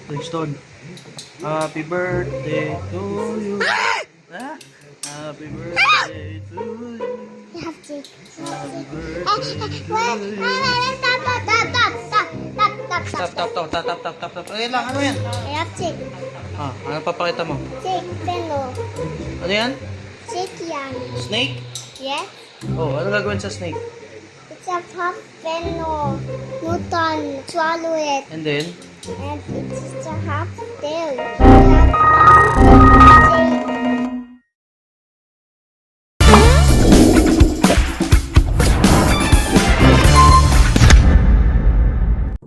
Brixton. Happy birthday to you. Ah? Happy birthday to you. You have to. Happy birthday to you. Tap. Ayun lang, ano yan? I have to. Ano papakita mo? Take Fenlo. Ano yan? Take yan. Snake? Yeah? Ano gagawin sa snake? It's a puff Fenlo. Newton. Swallow it. And then? And it's just a half tail. You have tail.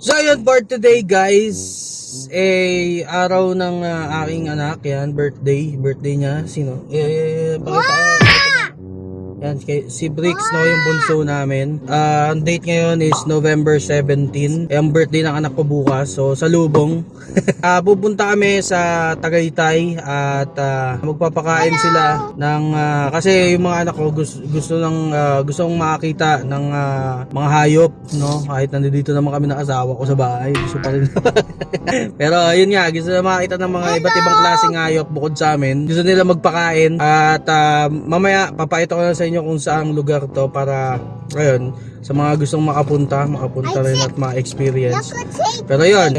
So yun for today guys, araw ng aking anak, yan, birthday niya, sino? Yan, si Brix, no, yung bunso namin. Ang date ngayon is November 17. Ang birthday ng anak ko bukas. So, sa Lubong. Pupunta kami sa Tagaytay at magpapakain sila ng kasi yung mga anak ko gustong makakita ng mga hayop, no? Kahit nandito naman kami ng asawa ko sa bahay, gusto pa rin. Pero yun nga, gusto na makakita ng mga iba't ibang klaseng hayop bukod sa amin. Gusto nila magpakain at mamaya papakita ko na sa inyo kung saang lugar to para ayun, sa mga gustong makapunta rin at ma-experience. Pero yun,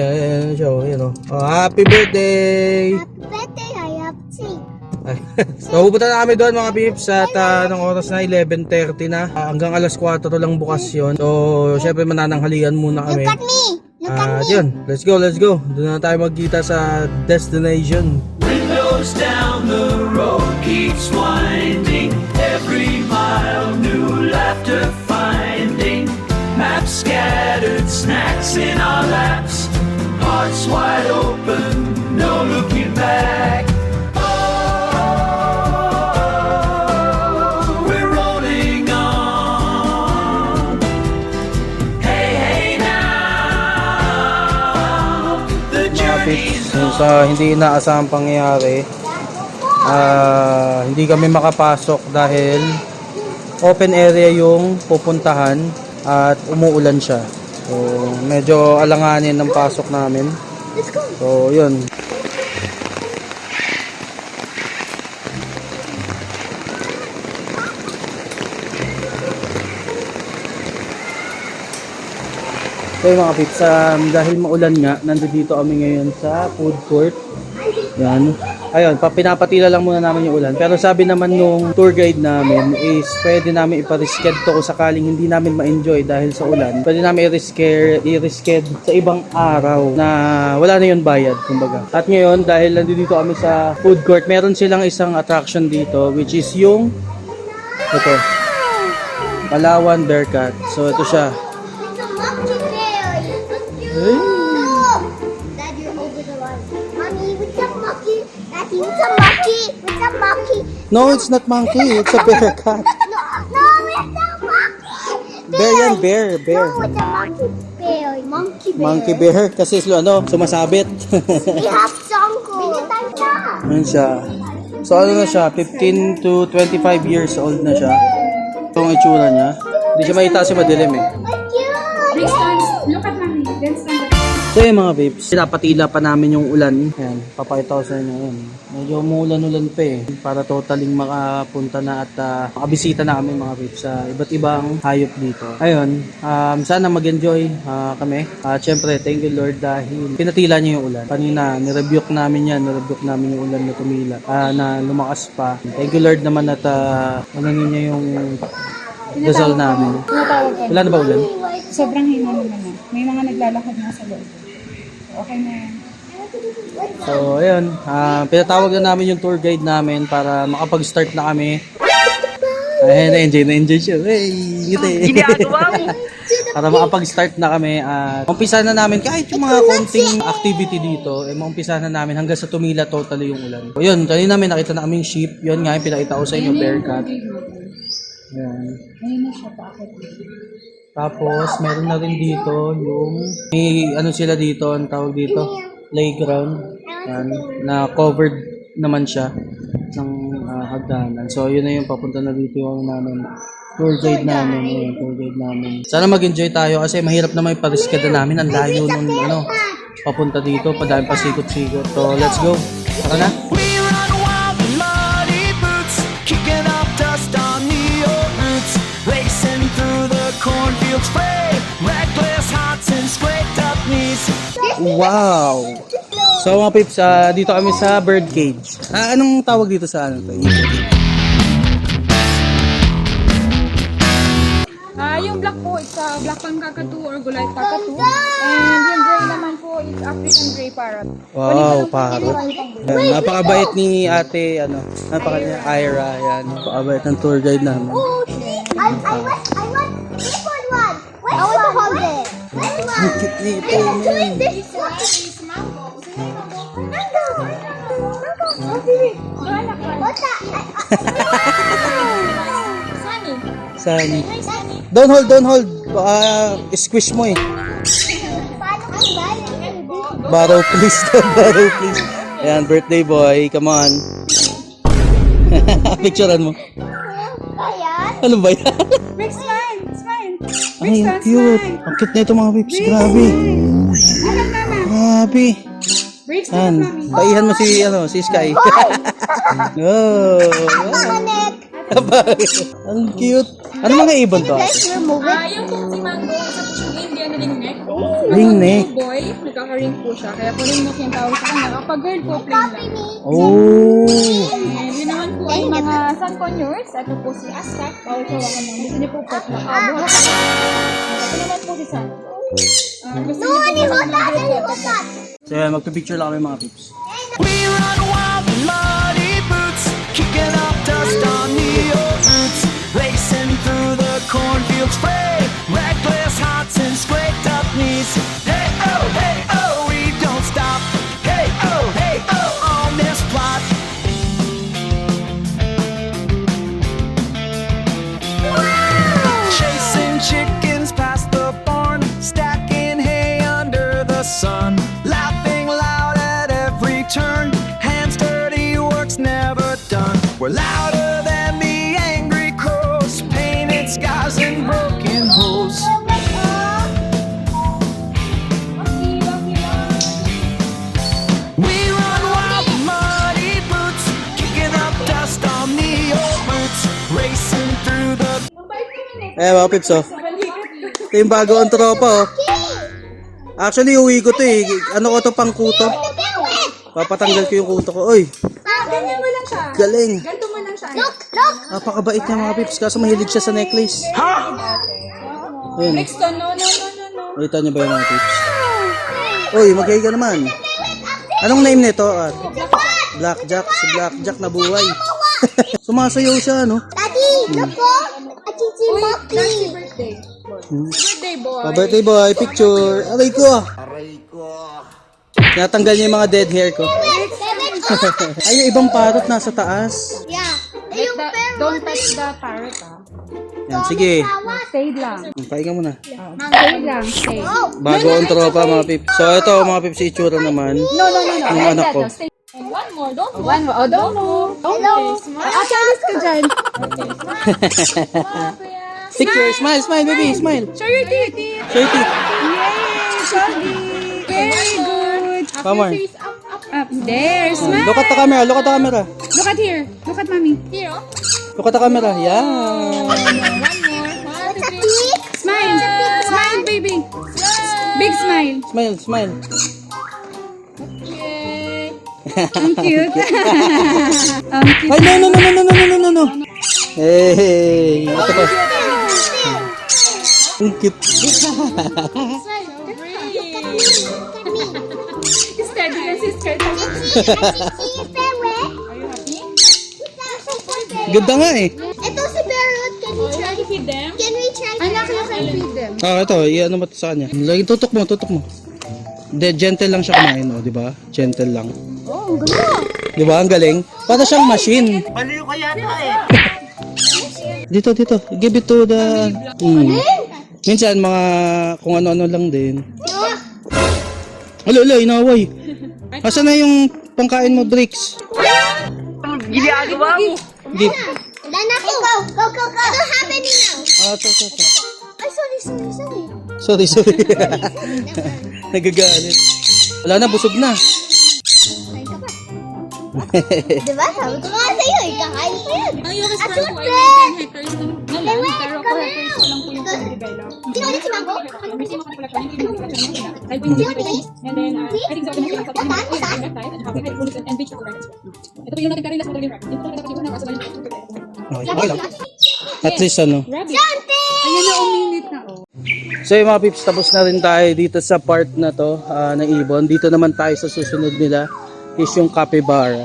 happy birthday! Happy birthday, I have tail. So pupunta na kami doon mga peeps at ng oras na 11:30 na, hanggang alas 4 lang bukas yun. So syempre manananghalian muna kami. Look at me! Look at me! Yun, let's go. Doon na tayo magkita sa destination. Windows down the road keeps winding. Every mile new laughter finding. Maps scattered, snacks in our laps. Hearts wide open, no looking back. Oh, we're rolling on. Hey now, the journey's Sa hindi inaasahang pangyayari, hindi kami makapasok dahil open area yung pupuntahan at umuulan siya. So medyo alanganin ng pasok namin. So yun. So mga pips, dahil maulan nga, nandito kami ngayon sa food court. Yan. Ayun, pinapatila lang muna namin yung ulan. Pero sabi naman nung tour guide namin is pwede namin ipa-reschedule to kung sakaling hindi namin ma-enjoy dahil sa ulan. Pwede namin i-reschedule sa ibang araw na wala na yun bayad, kumbaga. At ngayon, dahil nandito kami sa food court, meron silang isang attraction dito which is yung ito, Palawan Bearcat. So ito siya. It's a monkey bear. Hey. No! Daddy, over the line. Mommy, what's a monkey? Daddy, what's a monkey? What's a monkey? No, it's not monkey. It's a bearcat. No, it's a monkey. Bear yan, bear. No, it's a monkey bear. Monkey bear. Monkey bear kasi sumasabit. We have songko. Ayan siya. So ano na siya, 15 to 25 years old na siya. Itong itsura niya. Hindi siya makita kasi madilim eh. Cute. Look at mommy. Then stand up. So yung mga babes, pinapatila pa namin yung ulan. Ayan, papakita ko sa inyo yun. Medyo umuulan-ulan pa eh. Para totaling makapunta na at makabisita na kami mga babes sa iba't ibang hayop dito. Ayun, sana mag-enjoy kami. Syempre, thank you Lord dahil pinatila niyo yung ulan. Kanina, nirebuke namin yung ulan na tumila. Na lumakas pa. Thank you Lord naman at niya yung dasal namin. Tinatawag ko. Wala na ba ulan? Sobrang hina naman na. May mga naglalakad na sa loob. Okay na yan. So, ayun. Pinatawag na namin yung tour guide namin para makapag-start na kami. Ay, na-enjoy siya. Hey, ngiti. Para makapag-start na kami at umpisa na namin kahit yung mga konting activity dito, maumpisa na namin hanggang sa tumila totally yung ulan. So, yun, kanina may nakita na kaming sheep. Yun nga, yung pinakita ko sa inyo, bearcat. Yan. Ayun na siya, paakit. Tapos, meron na rin dito yung, may ano sila dito, ang tawag dito, playground. Yan, na covered naman siya ng hagdanan. So, yun na yung papunta na dito yung namin Tour guide namin. Ayan, tour guide namin. Sana mag-enjoy tayo kasi mahirap naman yung pariskada namin. Ang layo nung papunta dito. Padaan pa sikot-sikot. So, let's go. Tara na. We run wild in muddy boots, kicking up dust on the old roots, racing through the cornfields, free, reckless hearts and scraped up knees. Wow! So mga pips, dito kami sa bird cage. Anong tawag dito sa ano to? Yung black po, it's black palm kakadu or gulay kakadu. And yung gray naman po, it's African gray parrot. Wow, parrot. Ayan, napakabait ni ate, Ira. Yan, napakabait ng tour guide namin. Oh, shit. I want this one. I want to hold it. This one. Ang cute nito. I'm doing this one. What's that? Sunny. Don't hold. Baka squish mo eh. Paano ang bayan? Borrow please. Ayan, birthday boy. Come on. Picturean mo. Ayan. Ano ba yan? Big smile! Smile! Ay, ang cute. Ang cute nito mga pips. Grabe. Alam mama! Grabe. Big smile, Yan. mami! Baihan mo si Sky. Oh. Manek. Ang cute. Ano mga ibon to? Let's remove it. Yung kung si Mango, sa yung Indian ring neck. Ring neck. Yung boy, nagkaka-ring po siya. Kaya po ring neck yung tawag sa kanya. Kapag girl po, plain lang. Oh. And yun naman po ay mga sun conures. Ito po si Astak. Bawal ko ako ng gusto niyo po pet na. Buhat ka. Ito naman po si Sun. Gusto No, niyo po hold that. Hold that. So yan, magpipicture lang kami mga pips. We run wild in muddy boots, kicking up dust on the old roots, racing through the cornfields, free, reckless hearts and scraped up knees. Hey oh, we don't stop. Hey oh, on this plot. Chasing chickens past the barn, stacking hay under the sun, laughing loud at every turn, hands dirty, work's never done. We're louder than the angry crows, painted skies and broken holes. We run wild with muddy boots, kicking up dust on the old roots, racing through the Eh mga pips oh. Ito yung bago ang tropa oh. Actually uwi ko to eh. Ano ko to pang kuto? Papatanggal ko yung kuto ko. Oy, Ganyan mo lang siya. galing. Ganto mo lang siya. Look. Napakabait niya mga pips. Kaso mahilig siya sa necklace. Ayun. Next one, no. Nakita niyo ba yung mga pips? Oy, magkaya ka naman. Anong name nito? Blackjack. Si Blackjack na buhay. Sumasayaw siya, no? Daddy, look po. A chichi Uy, monkey. that's the birthday. Birthday boy. Oh, birthday boy, picture. Aray ko. Natanggal niya yung mga dead hair ko. Ay, yung ibang parrot nasa taas. Yeah. Let Yung the- parrot. Don't touch the parrot, Yan, sige. Stay lang. Pahinga muna. Stay lang, stay. Bago ang tropa mga pips. So ito mga pips, itsura naman. No. Yung anak ko. Stay. And one more, don't move. One more, oh, don't move. Hello. Alis ka dyan. Picture, smile, baby, smile. Show your teeth. Show your teeth. Yay, Shoggy. Very good. Come on. Up there, smile. Look at the camera, Look at here. Look at mommy. Here, oh. Look at the camera. Yan. One more. One, two, three. Teeth. Smile. Smile, baby. Big smile. Smile. Yay. Ang cute. Ang cute. Ay, no. Hey. Ito pa. Ang cute. Steady lang si skirt. Chichi parrot. Are you happy? Ganda nga eh. Ito si parrot. Can we try? Feed them. Can we try? Anak, you can feed them. Ito, i-ano mo to sa kanya. Laging tutok mo. Gentle lang siya kumain, oh, di ba? Gentle lang. Oh, ang ganda. Di ba? Ang galing. Para siyang machine. Baliw ka yata eh. Dito. Give it to the... Minsan, mga kung ano-ano lang din. Alo, inaway. Asan na yung pangkain mo, Bricks? Ginagawa mo. Give. Then ako. Go. Ano happening now? Ito. Ay, sorry. Sorry. Nagagalit. Wala na, busog na. Kain ka pa. Diba? Sabi ko nga sa'yo, kakain ko yan. Ang US At farm po ay syempre! 10 hectares na lang, pero 4 hectares pa lang po yung develop. Sino ulit si Mango? May sima ka pala siya, hindi mo pala siya ng ina. Dahil po yung development. And then, I think sa akin na sa pagkakas and happy high bonus and beach gardens. Ito po yung natin karilas mo talagang rabbit. Ito po dapat yung kaso dahil Okay lang. At least ano. rabbit. Dante! Ayun na, uminit na oh. So yung mga pips, tapos na rin tayo dito sa part na to ng ibon. Dito naman tayo sa susunod nila is yung capybara.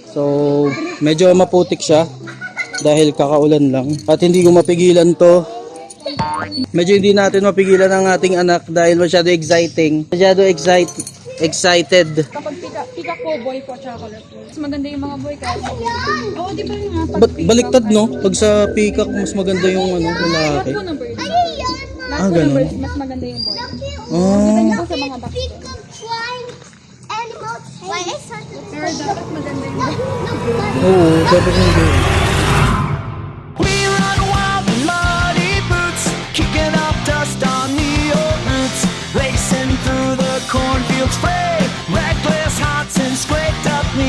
So medyo maputik siya dahil kakaulan lang. At hindi ko mapigilan to. Medyo hindi natin mapigilan ang ating anak dahil masyado exciting. Masyado excited. Kapag pika po, boy po, tsaka colorful. Mas maganda yung mga boy kahit oo, di ba yung mga Baliktad no? Pag sa peacock mas maganda yung lalaki. Lahat po ng birds. Yan, Lahat po ng ganun. birds, mas maganda yung boy. Oh. Kita niyo po sa mga box. Peacock flying animals. Why is Pero dapat maganda yung boy. Oo, dapat hindi.